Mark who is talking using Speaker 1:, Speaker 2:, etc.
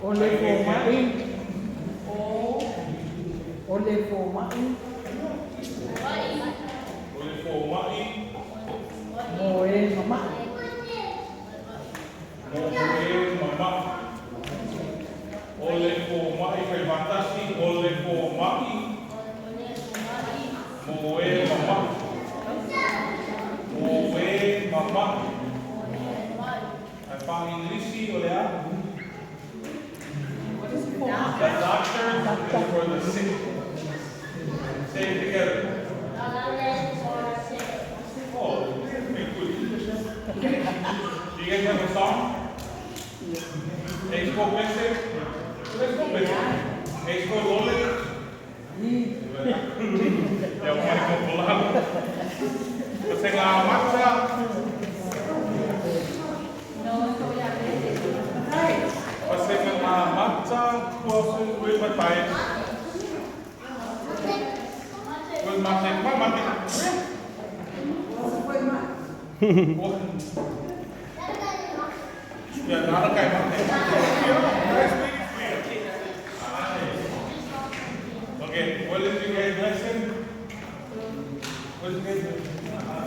Speaker 1: Ole for Martin. Ole for Martin.
Speaker 2: Ole for Ma'i.
Speaker 1: Moe Mama.
Speaker 2: Moe Mama. Ole for Ma'i kay batasi. Ole for Ma'i. Moe Mama. Moe Mama. Ay pang-Inglisi, ole ah. The doctor is for the sick. Say it together. Oh, pretty good. Do you guys have a song? Let's go basic. Let's go basic. Let's go lole. Ya umay ko pulang. Kasi nga matcha. Kasi nga matcha. Kuwasin ko yung matay. Kuwasin matay. Matay. Ya, nada kayak matay. Okay, what did you guys listen? What did you guys listen?